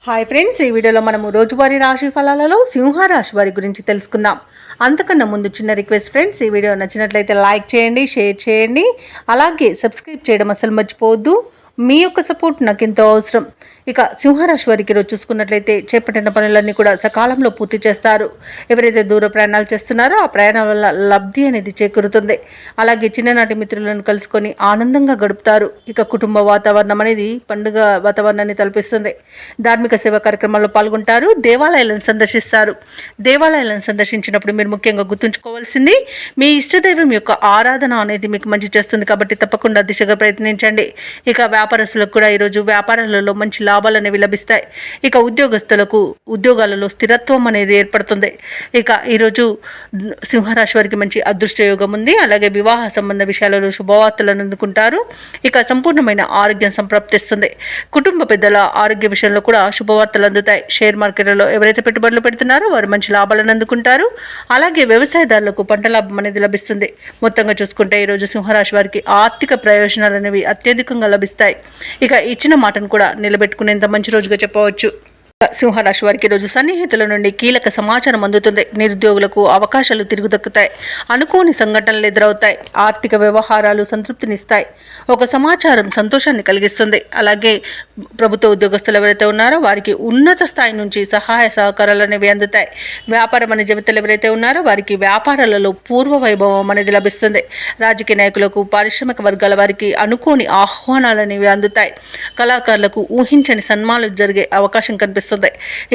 Hi friends, ఈ వీడియోలో మనము రోజువారీ రాశి ఫలాలలో సింహరాశి వారి గురించి తెలుసుకుందాం. అంతకన్నా ముందు చిన్న రిక్వెస్ట్ ఫ్రెండ్స్, ఈ వీడియో నచ్చినట్లయితే లైక్ చేయండి, షేర్ చేయండి, అలాగే సబ్స్క్రైబ్ చేయడం అసలు మర్చిపోవద్దు. మీ యొక్క సపోర్ట్ నాకు ఎంతో అవసరం. ఇక సింహరాశి వారికి ఈరోజు చూసుకున్నట్లయితే చేపట్టిన పనులన్నీ కూడా సకాలంలో పూర్తి చేస్తారు. ఎవరైతే దూర ప్రయాణాలు చేస్తున్నారో ఆ ప్రయాణాల వల్ల లబ్ధి అనేది చేకూరుతుంది. అలాగే చిన్ననాటి మిత్రులను కలుసుకొని ఆనందంగా గడుపుతారు. ఇక కుటుంబ వాతావరణం అనేది పండుగ వాతావరణాన్ని తలపిస్తుంది. ధార్మిక సేవా కార్యక్రమాల్లో పాల్గొంటారు. దేవాలయాలను సందర్శిస్తారు. దేవాలయాలను సందర్శించినప్పుడు మీరు ముఖ్యంగా గుర్తుంచుకోవాల్సింది మీ ఇష్టదైవం యొక్క ఆరాధన అనేది మీకు మంచి చేస్తుంది. కాబట్టి తప్పకుండా దిశగా ప్రయత్నించండి. ఇక వ్యాపారస్తులకు కూడా ఈరోజు వ్యాపారాలలో మంచి లాభాలు అనేవి లభిస్తాయి. ఇక ఉద్యోగస్తులకు ఉద్యోగాలలో స్థిరత్వం అనేది ఏర్పడుతుంది. ఇక ఈరోజు సింహరాశి వారికి మంచి అదృష్ట యోగం ఉంది. అలాగే వివాహ సంబంధ విషయాలలో శుభవార్తలను అందుకుంటారు. ఇక సంపూర్ణమైన ఆరోగ్యం సంప్రాప్తిస్తుంది. కుటుంబ పెద్దల ఆరోగ్య విషయంలో కూడా శుభవార్తలు అందుతాయి. షేర్ మార్కెట్లలో ఎవరైతే పెట్టుబడులు పెడుతున్నారో వారు మంచి లాభాలను అందుకుంటారు. అలాగే వ్యవసాయదారులకు పంట లాభం అనేది లభిస్తుంది. మొత్తంగా చూసుకుంటే ఈరోజు సింహరాశి వారికి ఆర్థిక ప్రయోజనాలు అనేవి అత్యధికంగా లభిస్తాయి. ఇక ఇచ్చిన మాటను కూడా నిలబెట్టుకునేంత మంచి రోజుగా చెప్పవచ్చు. సింహరాశి వారికి రోజు సన్నిహితుల నుండి కీలక సమాచారం అందుతుంది. నిరుద్యోగులకు అవకాశాలు తిరుగు దక్కుతాయి. అనుకోని సంఘటనలు ఎదురవుతాయి. ఆర్థిక వ్యవహారాలు సంతృప్తినిస్తాయి. ఒక సమాచారం సంతోషాన్ని కలిగిస్తుంది. అలాగే ప్రభుత్వ ఉద్యోగస్తులు ఎవరైతే ఉన్నారో వారికి ఉన్నత స్థాయి నుంచి సహాయ సహకారాలు అనేవి అందుతాయి. వ్యాపారం అనే జీవితాలు ఎవరైతే ఉన్నారో వారికి వ్యాపారాలలో పూర్వ వైభవం అనేది లభిస్తుంది. రాజకీయ నాయకులకు, పారిశ్రామిక వర్గాల వారికి అనుకోని ఆహ్వానాలు అనేవి అందుతాయి. కళాకారులకు ఊహించని సన్మానాలు జరిగే అవకాశం కనిపిస్తుంది.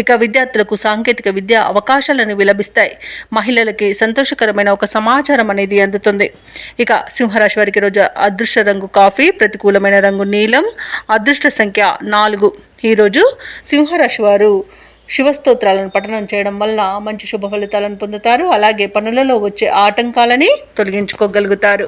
ఇక విద్యార్థులకు సాంకేతిక విద్యా అవకాశాలను లభిస్తాయి. మహిళలకి సంతోషకరమైన ఒక సమాచారం అనేది అందుతుంది. ఇక సింహరాశి వారికి రోజు అదృష్ట రంగు కాఫీ, ప్రతికూలమైన రంగు నీలం, అదృష్ట సంఖ్య 4. ఈరోజు సింహరాశి వారు శివస్తోత్రాలను పఠనం చేయడం వల్ల మంచి శుభ ఫలితాలను పొందుతారు. అలాగే పనులలో వచ్చే ఆటంకాలని తొలగించుకోగలుగుతారు.